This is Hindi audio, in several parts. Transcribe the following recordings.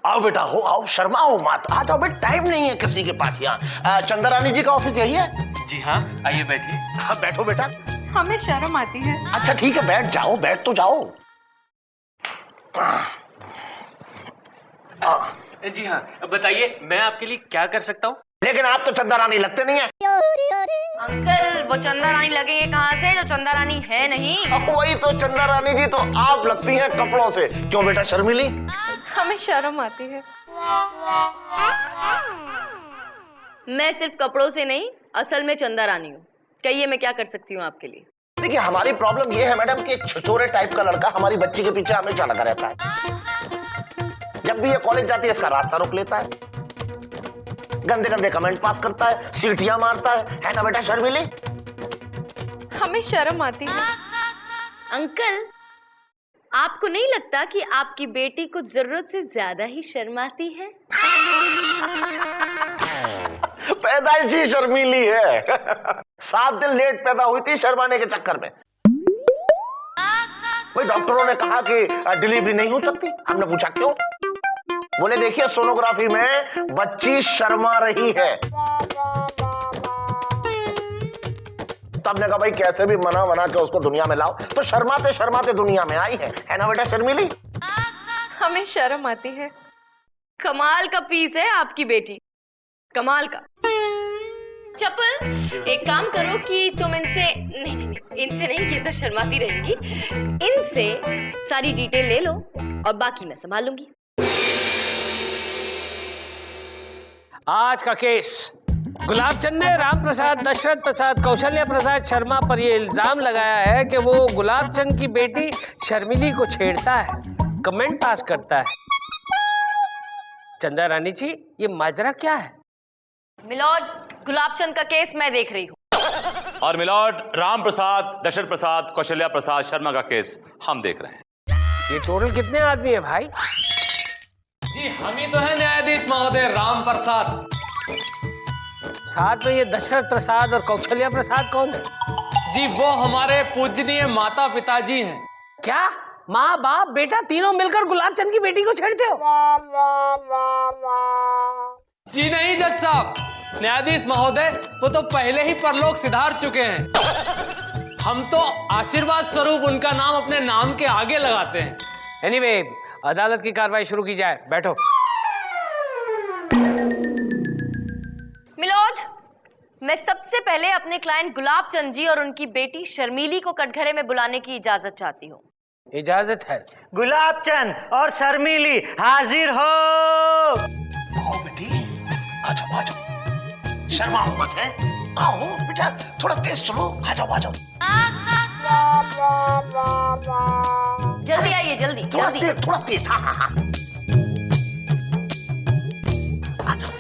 आओ बेटा, हो आओ, शर्माओ मत, आ जाओ बेटा, टाइम नहीं है किसी के पास यहाँ। चंदा रानी जी का ऑफिस यही है? जी हाँ, आइए बैठिए। हाँ बैठो बेटा। हमें शर्म आती है। अच्छा ठीक है, बैठ जाओ, बैठ तो जाओ। जी हाँ, बताइए मैं आपके लिए क्या कर सकता हूँ? लेकिन आप तो चंदा रानी लगते नहीं है। अंकल वो चंदा रानी लगेंगे कहाँ से, जो चंदा रानी है नहीं। वही तो, चंदा रानी जी तो आप लगती हैं कपड़ों से। क्यों बेटा शर्मिली? हमें शर्म आती है। मैं सिर्फ कपड़ों से नहीं, असल में चंदा रानी हूँ। कहिए मैं क्या कर सकती हूँ आपके लिए। देखिए हमारी प्रॉब्लम ये है मैडम कि एक छिछोरे टाइप का लड़का हमारी बच्ची के पीछे हमेशा लगा रहता है। जब भी ये कॉलेज जाती है इसका रास्ता रोक लेता है, गंदे गंदे कमेंट पास करता है, सीटियां मारता है ना बेटा शर्मिली? हमें शर्म आती है। अंकल आपको नहीं लगता कि आपकी बेटी को जरूरत से ज्यादा ही शर्म आती है? पैदाइशी शर्मीली है। 7 दिन लेट पैदा हुई थी शर्माने के चक्कर में। भाई डॉक्टरों ने कहा कि डिलीवरी नहीं हो सकती। हमने पूछा क्यों? बोले देखिए सोनोग्राफी में बच्ची शर्मा रही है। तब ने कहा भाई कैसे भी मना के उसको दुनिया में लाओ, तो शर्माते शर्माते दुनिया में आई है ना बेटा शर्मिली? हमें शर्म आती है। कमाल का पीस है आपकी बेटी, कमाल का। चप्पल एक काम करो कि तुम इनसे इनसे नहीं, ये तो शर्माती रहेंगी, इनसे सारी डिटेल ले लो और बाकी मैं संभाल लूंगी। आज का केस, गुलाबचंद ने राम प्रसाद, दशरथ प्रसाद, कौशल्या प्रसाद शर्मा पर यह इल्जाम लगाया है कि वो गुलाबचंद की बेटी शर्मिली को छेड़ता है, कमेंट पास करता है। चंदा रानी जी ये माजरा क्या है? मिलॉर्ड गुलाबचंद का केस मैं देख रही हूँ। और मिलॉर्ड राम प्रसाद, दशरथ प्रसाद, कौशल्या प्रसाद शर्मा का केस हम देख रहे हैं। ये टोटल कितने आदमी है भाई? जी हम ही तो है न्यायाधीश महोदय राम प्रसाद। साथ में ये दशरथ प्रसाद और कौशल्या प्रसाद कौन है? जी वो हमारे पूजनीय माता पिताजी हैं। क्या माँ बाप बेटा तीनों मिलकर गुलाबचंद की बेटी को छेड़ते हो? जी नहीं जज साहब, न्यायाधीश महोदय वो तो पहले ही परलोक सिधार चुके हैं। हम तो आशीर्वाद स्वरूप उनका नाम अपने नाम के आगे लगाते हैं। एनीवे, अदालत की कार्रवाई शुरू की जाए। बैठो। मिलॉर्ड मैं सबसे पहले अपने क्लाइंट गुलाबचंद जी और उनकी बेटी शर्मिली को कटघरे में बुलाने की इजाजत चाहती हूँ। इजाजत है। गुलाबचंद और शर्मिली हाजिर हो। आओ बेटी, आ जाओ, शर्माओ मत है, आओ बेटा, थोड़ा तेज चलो, आ जाओ। जल्दी आइए, जल्दी जल्दी। थोड़ा तेज, हाँ। आ जाओ।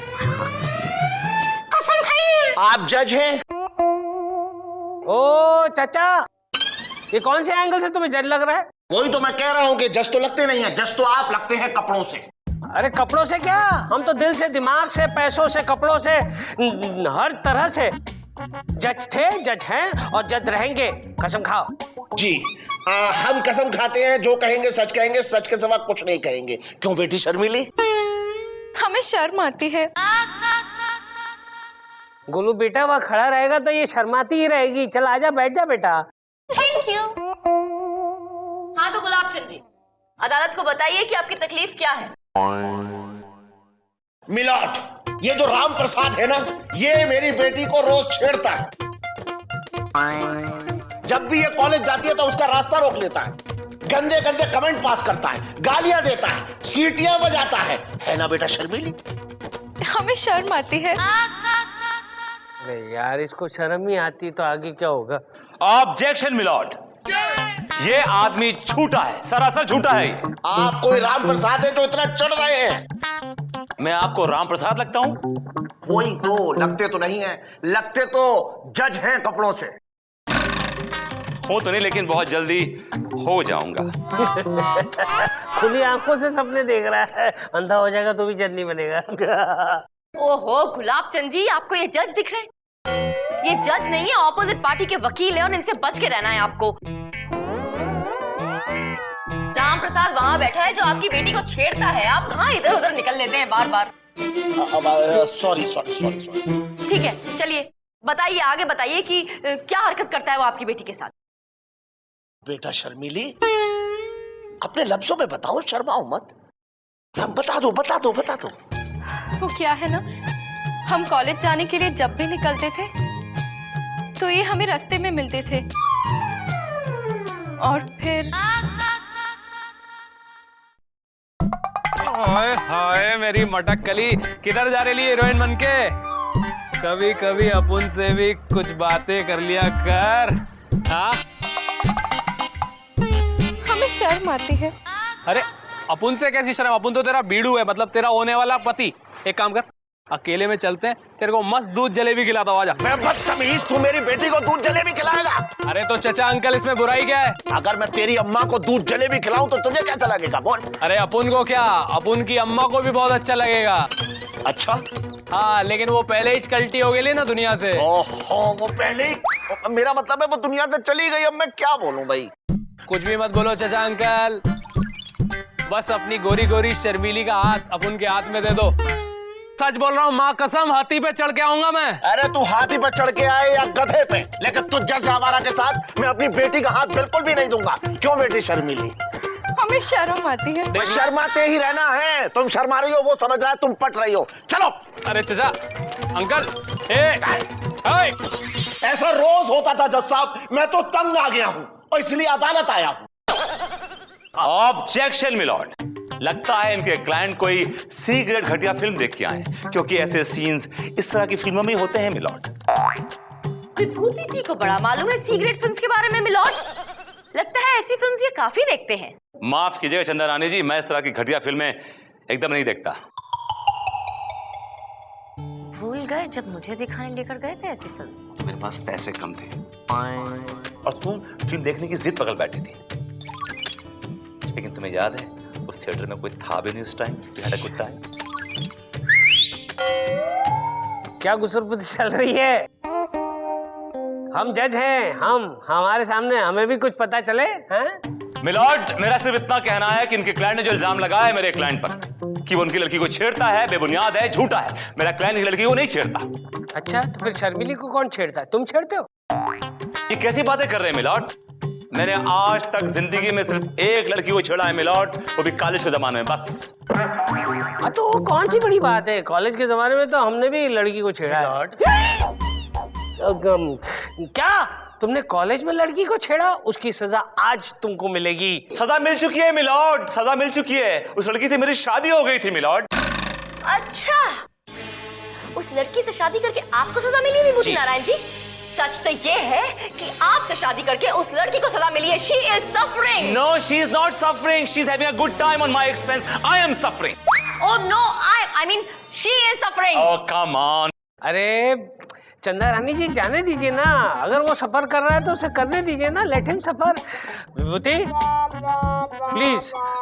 कसम खाई। आप जज हैं? ओ चाचा, ये कौन से एंगल से तुम्हें जज लग रहा है? वही तो मैं कह रहा हूँ कि जज तो लगते नहीं है, जज तो आप लगते हैं कपड़ों से। अरे कपड़ों से क्या, हम तो दिल से, दिमाग से, पैसों से, कपड़ों से, हर तरह से जज थे, जज हैं और जज रहेंगे। कसम खाओ। जी हम कसम खाते हैं, जो कहेंगे सच कहेंगे, सच के सिवा कुछ नहीं कहेंगे। क्यों बेटी शर्मिली? हमें शर्म आती है। गोलू बेटा वहाँ खड़ा रहेगा तो ये शर्माती ही रहेगी। चल आजा, बैठ जा बेटा। Thank you. हाँ तो गुलाबचंद जी, अदालत को बताइए कि आपकी तकलीफ क्या है। मिलॉर्ड, ये जो राम प्रसाद है ना, ये मेरी बेटी को रोज छेड़ता है। जब भी ये कॉलेज जाती है तो उसका रास्ता रोक लेता है, गंदे गंदे कमेंट पास करता है, गालियां देता है, सीटियां बजाता है ना बेटा शर्मिली? हमें शर्म आती है। अरे यार, इसको शर्म ही आती तो आगे क्या होगा? ऑब्जेक्शन मिलॉर्ड, ये आदमी झूठा है, सरासर झूठा है। आप कोई राम प्रसाद है जो इतना चढ़ रहे हैं? मैं आपको राम प्रसाद लगता हूं? वही तो, लगते तो नहीं है, लगते तो जज हैं कपड़ों से। हो तो नहीं, लेकिन बहुत जल्दी हो जाऊंगा। खुली आंखों से सपने देख रहा है, अंधा हो जाएगा तो भी जज नहीं बनेगा। ओहो गुलाबचंद जी, आपको ये जज दिख रहे? ये जज नहीं है, ऑपोजिट पार्टी के वकील है और इनसे बच के रहना है आपको। राम प्रसाद वहां बैठा है जो आपकी बेटी को छेड़ता है। आप कहाँ इधर उधर निकल लेते हैं बार बार। Sorry sorry sorry sorry. ठीक है, चलिए बताइए, आगे बताइए कि क्या हरकत करता है वो आपकी बेटी के साथ। बेटा शर्मीली, अपने लफ्जों में बताओ, शर्माओ मत। बता दो बता दो बता दो। वो क्या है ना, हम कॉलेज जाने के लिए जब भी निकलते थे तो ये हमें रास्ते में मिलते थे और फिर हाय हाय मेरी मटक कली, किधर जा रही है हीरोइन बनके? कभी कभी अपन से भी कुछ बातें कर लिया कर। हाँ, हमें शर्म आती है। अरे अपन से कैसी शर्म? अपन तो तेरा बीड़ू है, मतलब तेरा होने वाला पति। एक काम कर, अकेले में चलते हैं, तेरे को मस्त दूध जलेबी खिलाता हूं, आजा। मैं बदतमीज, तू मेरी बेटी को दूध जलेबी खिलाएगा? अरे तो चचा अंकल, इसमें बुराई क्या है? अगर मैं तेरी अम्मा को दूध जलेबी खिलाऊं तो तुझे कैसा लगेगा बोल? अरे अपन को क्या, अपन की अम्मा को भी बहुत अच्छा लगेगा। अच्छा हाँ, लेकिन वो पहले ही कल्टी हो गई ना दुनिया से। ओहो, वो पहले ही, मेरा मतलब है वो दुनिया से चली गई। अब मैं क्या बोलूं भाई? कुछ भी मत बोलो चचा अंकल, बस अपनी गोरी गोरी शर्मीली का हाथ अपन के हाथ में दे दो। सच बोल रहा हूँ, माँ कसम, हाथी पे चढ़ के आऊंगा मैं। अरे तू हाथी पे चढ़ के आए या गधे पे, लेकिन तुझ जैसे आवारा के साथ मैं अपनी बेटी का हाथ बिल्कुल भी नहीं दूंगा। क्यों बेटी शर्मीली? हमें शर्म आती है। शर्माते ही रहना है। तुम शर्मा रही हो, वो समझ रहा है तुम पट रही हो। चलो। अरे चचा अंकल, ए, ऐसा रोज होता था जज साहब, मैं तो तंग आ गया हूँ और इसलिए अदालत आया हूँ। ऑब्जेक्शन मिलॉर्ड, लगता है इनके क्लाइंट कोई सी ग्रेड घटिया फिल्म देख के आए, क्योंकि ऐसे सीन्स इस तरह की फिल्मों में होते हैं मिलॉर्ड। विभूति जी को बड़ा मालूम है सी ग्रेड फिल्म्स के बारे में मिलॉर्ड। लगता है ऐसी फिल्म्स ये काफी देखते हैं। माफ कीजिएगा चंदा रानी जी, मैं इस तरह की घटिया फिल्में एकदम नहीं देखता। भूल गए जब मुझे दिखाने लेकर गए थे ऐसी फिल्म? मेरे पास पैसे कम थे और तुम फिल्म देखने की जिद पकड़ बैठी थी, लेकिन तुम्हें याद है उस थिएटर में कोई था भी नहीं उस time. We had a good time. क्या गुसरपुर चल रही है? हम जज हैं, हमारे सामने हमें भी कुछ पता चले। हैं मिलॉर्ड, मेरा सिर्फ इतना कहना है कि इनके क्लाइंट ने जो इल्जाम लगाया है मेरे क्लाइंट पर कि वो उनकी लड़की को छेड़ता है, बेबुनियाद है, झूठा है। मेरा क्लाइंट की लड़की को नहीं छेड़ता। अच्छा, तो फिर शर्मिली को कौन छेड़ता है? तुम छेड़ते हो? ये कैसी बातें कर रहे हैं मिलॉर्ड? मैंने आज तक जिंदगी में सिर्फ एक लड़की को छेड़ा है मिलॉर्ड, वो भी कॉलेज के जमाने में, बस। हाँ, तो वो कौन सी बड़ी बात है? कॉलेज के जमाने में तो हमने भी लड़की को छेड़ा है। क्या तुमने कॉलेज में लड़की को छेड़ा? उसकी सजा आज तुमको मिलेगी। सजा मिल चुकी है मिलॉर्ड, सजा मिल चुकी है। उस लड़की से मेरी शादी हो गई थी मिलॉर्ड। अच्छा, उस लड़की से शादी करके आपको सजा मिली विभूति नारायण जी? सच तो ये है कि आपसे शादी करके उस लड़की को सजा मिली है। She is suffering. No, she is not suffering. She's having a good time on my expense. I am suffering. Oh no, I mean she is suffering. Oh come on. अरे चंदा रानी जी, जाने दीजिए ना। अगर वो सफर कर रहा है तो उसे करने दीजिए ना। Let him suffer. Vibhuti please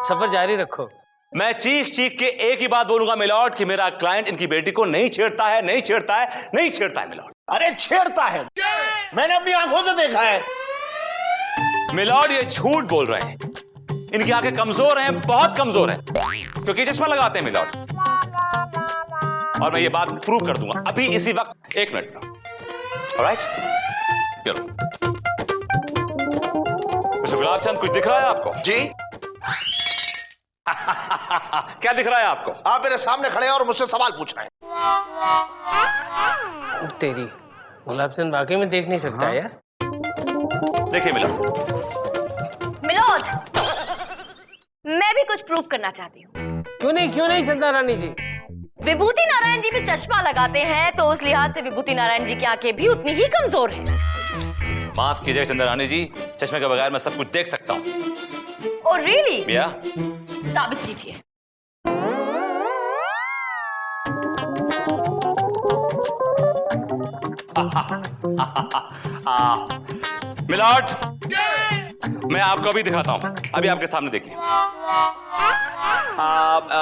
सफर जारी रखो। मैं चीख चीख के एक ही बात बोलूंगा मिलॉर्ड कि मेरा क्लाइंट इनकी बेटी को नहीं छेड़ता है, नहीं छेड़ता है, नहीं छेड़ता है मिलॉर्ड। अरे छेड़ता है, मैंने अपनी आंखों से देखा है। मिलॉर्ड ये झूठ बोल रहे हैं। इनकी आंखें कमजोर हैं, बहुत कमजोर हैं, क्योंकि चश्मा लगाते हैं मिलॉर्ड। और मैं ये बात प्रूव कर दूंगा अभी इसी वक्त। 1 मिनट में। ऑलराइट, मिस्टर गुलाबचंद, कुछ दिख रहा है आपको? जी। क्या दिख रहा है आपको? आप मेरे सामने खड़े हैं और मुझसे सवाल पूछ रहे हैं। तेरी गुलाबचंद वाकई में देख नहीं सकता यार। देखिए मिलॉर्ड, मैं भी कुछ प्रूव करना चाहती हूँ। क्यों नहीं चंदा रानी जी? विभूति नारायण जी भी चश्मा लगाते हैं, तो उस लिहाज से विभूति नारायण जी की आंखें भी उतनी ही कमजोर हैं। माफ कीजिएगा चंदा रानी जी, चश्मे के बगैर मैं सब कुछ देख सकता हूँ। Oh really? या साबित कीजिए। मिलॉर्ड, मैं आपको अभी दिखाता हूं, अभी आपके सामने देखिए।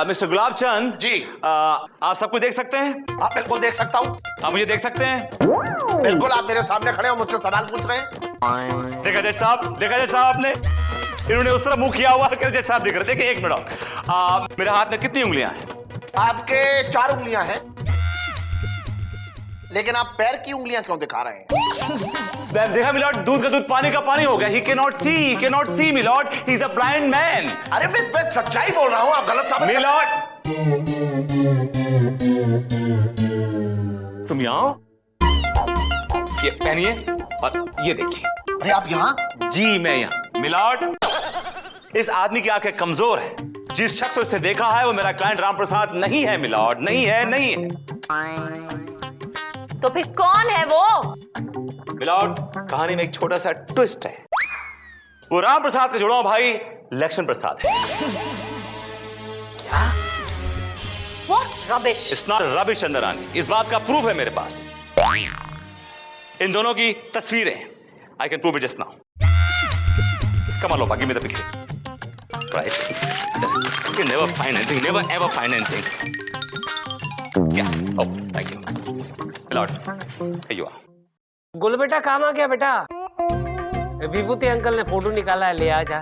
मिस्टर गुलाबचंद जी। आप सब कुछ देख सकते हैं? आप बिल्कुल देख सकता हूँ। आप मुझे देख सकते हैं? बिल्कुल, आप मेरे सामने खड़े हो, मुझसे सवाल पूछ रहे हैं। देखा जज साहब, देखा जज साहब आपने? इन्होंने उस तरह मुंह किया हुआ है जैसे आप दिख रहे। देखिए एक मिनट और मेरे हाथ में कितनी उंगलियां हैं? आपके 4 उंगलियां हैं, लेकिन आप पैर की उंगलियां क्यों दिखा रहे हैं? देखा मिलॉर्ड, दूध का दूध पानी का पानी हो गया। He can not see milord, he is a blind man. अरे मैं सच्चाई बोल रहा हूं, आप गलत साबित मिलॉर्ड तुम यहाँ आओ, ये पहनिए और ये देखिए। अरे आप यहाँ? जी मैं यहाँ। मिलॉर्ड, इस आदमी की आंखें कमजोर है। जिस शख्स को इसे देखा है वो मेरा क्लाइंट राम प्रसाद नहीं है मिलॉर्ड, नहीं है। तो फिर कौन है वो? मिलॉर्ड, कहानी में एक छोटा सा ट्विस्ट है। वो राम प्रसाद का जुड़वा भाई लक्ष्मण प्रसाद है। What rubbish? It's not rubbish Chandrani, इस बात का प्रूफ है मेरे पास। इन दोनों की तस्वीरें, I can prove it just now. Come on Lopa, give me the picture. Right, you never find anything, never ever find anything. क्या? Oh thank you lord, here you are. Gul बेटा काम आ गया बेटा। विभूति अंकल ने फोटो निकाला है, ले आ जा।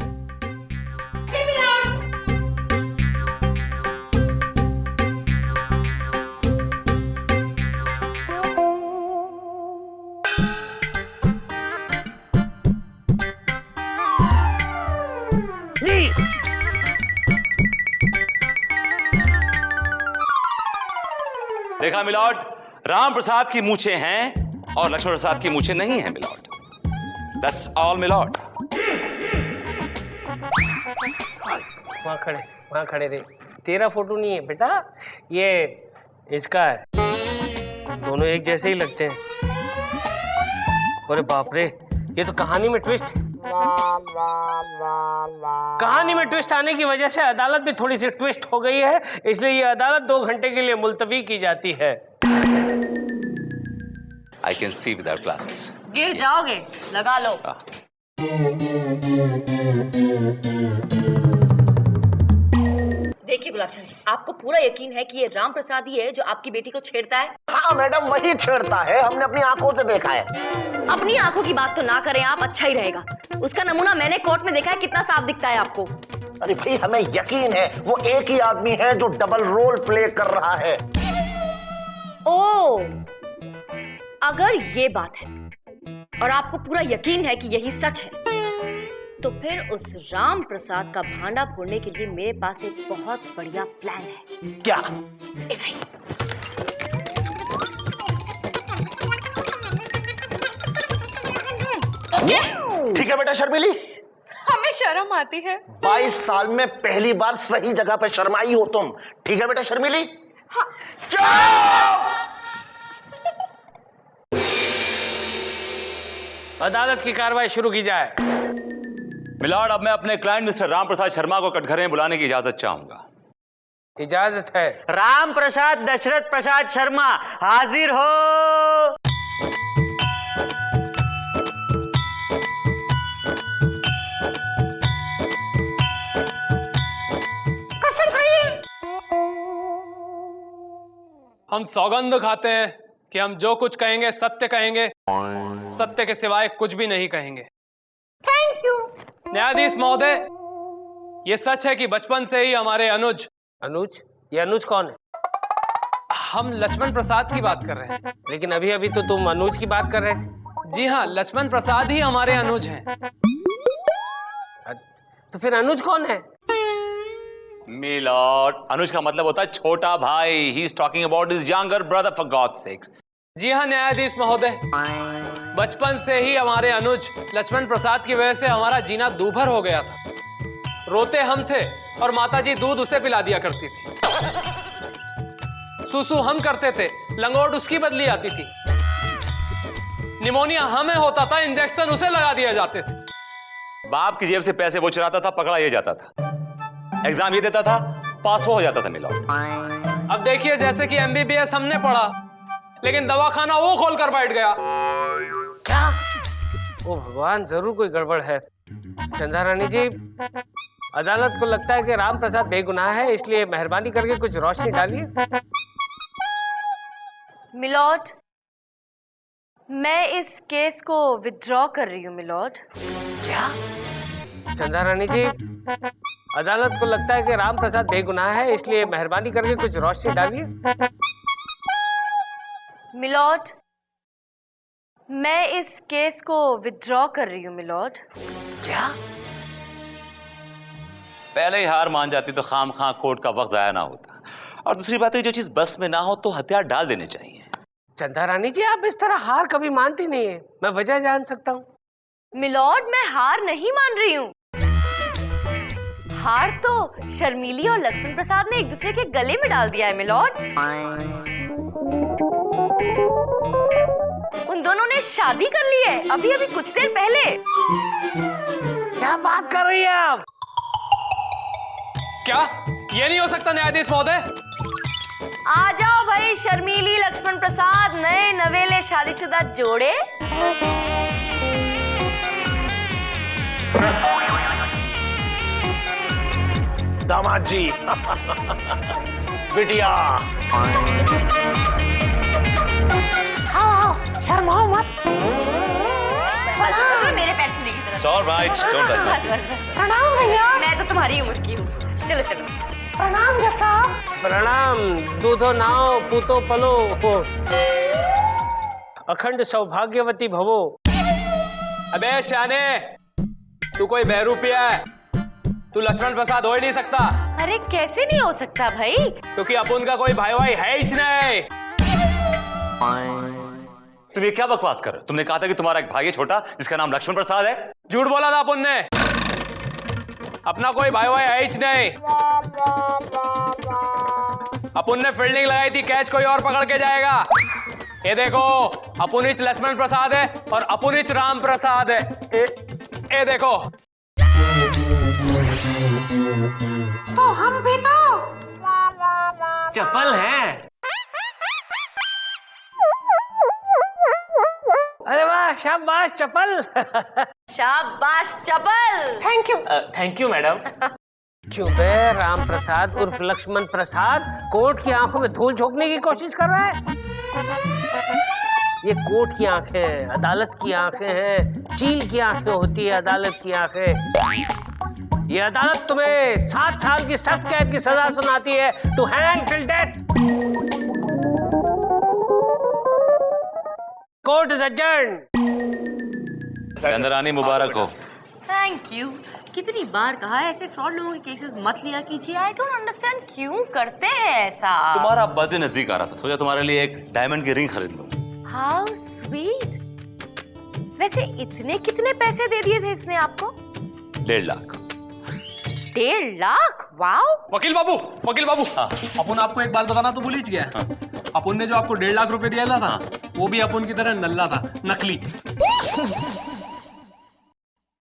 देखा मिलॉर्ड, राम प्रसाद की मूछें हैं और लक्ष्मण प्रसाद की मूछें नहीं हैं मिलॉर्ड। That's all milord. वहां खड़े रहे। तेरा फोटो नहीं है बेटा, ये इसका है। दोनों एक जैसे ही लगते हैं। अरे बाप रे, ये तो कहानी में ट्विस्ट है। कहानी में ट्विस्ट आने की वजह से अदालत भी थोड़ी सी ट्विस्ट हो गई है, इसलिए ये अदालत 2 घंटे के लिए मुलतवी की जाती है। I can see without glasses. गिर जाओगे, लगा लो। देखिए गुलाबचंद जी, आपको पूरा यकीन है कि ये राम प्रसाद ही है जो आपकी बेटी को छेड़ता है? हाँ मैडम, वही छेड़ता है, हमने अपनी आंखों से देखा है। अपनी आंखों की बात तो ना करें आप, अच्छा ही रहेगा। उसका नमूना मैंने कोर्ट में देखा है, कितना साफ दिखता है आपको। अरे भाई, हमें यकीन है वो एक ही आदमी है जो डबल रोल प्ले कर रहा है। ओह, अगर ये बात है और आपको पूरा यकीन है कि यही सच है, तो फिर उस राम प्रसाद का भांडा फोड़ने के लिए मेरे पास एक बहुत बढ़िया प्लान है। क्या? इधर ही। ओके? ठीक है बेटा शर्मिली, हमें शर्म आती है। 22 साल में पहली बार सही जगह पे शर्माई हो तुम। ठीक है बेटा शर्मिली? हाँ। अदालत की कार्रवाई शुरू की जाए। मिलॉर्ड, अब मैं अपने क्लाइंट मिस्टर राम प्रसाद शर्मा को कटघरे में बुलाने की इजाजत चाहूंगा। इजाजत है। राम प्रसाद दशरथ प्रसाद शर्मा हाजिर हो। हम सौगंध खाते हैं कि हम जो कुछ कहेंगे सत्य कहेंगे, सत्य के सिवाय कुछ भी नहीं कहेंगे। Thank you. न्यायाधीश महोदय, ये सच है कि बचपन से ही हमारे अनुज ये अनुज कौन है? हम लक्ष्मण प्रसाद की बात कर रहे हैं। लेकिन अभी अभी तो तुम अनुज की बात कर रहे थे। जी हाँ, लक्ष्मण प्रसाद ही हमारे अनुज हैं। तो फिर अनुज कौन है? मिलॉर्ड, अनुज का मतलब होता है छोटा भाई। He is talking about his younger brother for God's sake. जी हाँ न्यायाधीश महोदय, बचपन से ही हमारे अनुज लक्ष्मण प्रसाद की वजह से हमारा जीना दूभर हो गया था। रोते हम थे और माताजी दूध उसे पिला दिया करती थी। सुसु हम करते थे, लंगोट उसकी बदली आती थी। निमोनिया हमें होता था, इंजेक्शन उसे लगा दिए जाते थे। बाप की जेब से पैसे वो चुराता था, पकड़ा ये जाता था। एग्जाम ये देता था, पास वो हो जाता था मिलॉर्ड। अब देखिए, जैसे कि MBBS हमने पढ़ा, लेकिन दवाखाना वो खोलकर बैठ गया। क्या? ओ भगवान, जरूर कोई गड़बड़ है। चंदा रानी जी, अदालत को लगता है कि राम प्रसाद बेगुनाह है, इसलिए मेहरबानी करके कुछ रोशनी डालिए। मिलॉर्ड, मैं इस केस को विथड्रॉ कर रही हूँ मिलॉर्ड। क्या? चंदा रानी जी, अदालत को लगता है कि राम प्रसाद बेगुनाह है, इसलिए मेहरबानी करके कुछ रोशनी डालिए। मिलॉर्ड, मैं इस केस को विथड्रॉ कर रही हूँ मिलॉर्ड। क्या? पहले ही हार मान जाती तो खाम खां कोर्ट का वक्त जाया ना होता। और दूसरी बात है, जो चीज बस में ना हो तो हथियार डाल देने चाहिए। चंदा रानी जी, आप इस तरह हार कभी मानती नहीं है, मैं वजह जान सकता हूँ? मिलॉर्ड, मैं हार नहीं मान रही हूँ। हार तो शर्मीली और लक्ष्मण प्रसाद ने एक दूसरे के गले में डाल दिया है मिलॉर्ड। उन दोनों ने शादी कर ली है अभी अभी कुछ देर पहले। क्या बात कर रही है आप? क्या? ये नहीं हो सकता न्यायाधीश महोदय। आ जाओ भाई शर्मीली लक्ष्मण प्रसाद, नए नवेले शादीशुदा जोड़े। दामाद जी बिटिया। शर्माओ मत। मेरे पैर छूने की तरफ। It's all right, don't touch me. प्रणाम भैया। मैं तो तुम्हारी उम्र की हूँ। चलो चलो। प्रणाम जज साहब। प्रणाम। दूधो नाओ पूतो पलो हो, अखंड सौभाग्यवती भवो। अबे शाने, तू कोई बहरूपिया है? तू लक्ष्मण प्रसाद हो ही नहीं सकता। अरे कैसे नहीं हो सकता भाई? क्योंकि अपन का कोई भाई भाई है ही नहीं। तुम ये क्या बकवास कर रहे हो? तुमने कहा था कि तुम्हारा एक भाई है छोटा जिसका नाम लक्ष्मण प्रसाद है। झूठ बोला था अपन ने। अपना कोई भाई भाई है ही नहीं। अपन ने फील्डिंग लगाई थी, कैच कोई और पकड़ के जाएगा। ये देखो, अपुनिच लक्ष्मण प्रसाद है और अपुनिच राम प्रसाद है। ये देखो। तो हम भी तो चपल हैं। अरे वाह, शाबाश चपल। शाबाश चपल। Thank you madam. क्यों बे, राम प्रसाद उर्फ लक्ष्मण प्रसाद कोर्ट की आंखों में धूल झोंकने की कोशिश कर रहा है? ये कोर्ट की आंखें हैं, अदालत की आंखें हैं, चील की आंखें होती है अदालत की आंखें। ये अदालत तुम्हें 7 साल की सख्त कैद की सजा सुनाती है, to hang till death. Court is adjourned. Chandrani मुबारक हो। Thank you. कितनी बार कहा है ऐसे फ्रॉड लोगों के केसेस मत लिया कीजिए। आई डोंट अंडरस्टैंड क्यों करते हैं ऐसा। तुम्हारा बर्थडे नजदीक आ रहा था, सोचा तुम्हारे लिए एक डायमंड की रिंग खरीद लूं। How sweet. वैसे इतने कितने पैसे दे दिए थे इसने आपको? 1.5 लाख। 1.5 लाख? वाओ। वकील बाबू, वकील बाबू, हाँ। अपन आपको एक बात बताना तो भूल ही गया। हाँ। अपन ने जो आपको 1.5 लाख रुपए दिया था, वो भी अपन की तरह नल्ला था, नकली।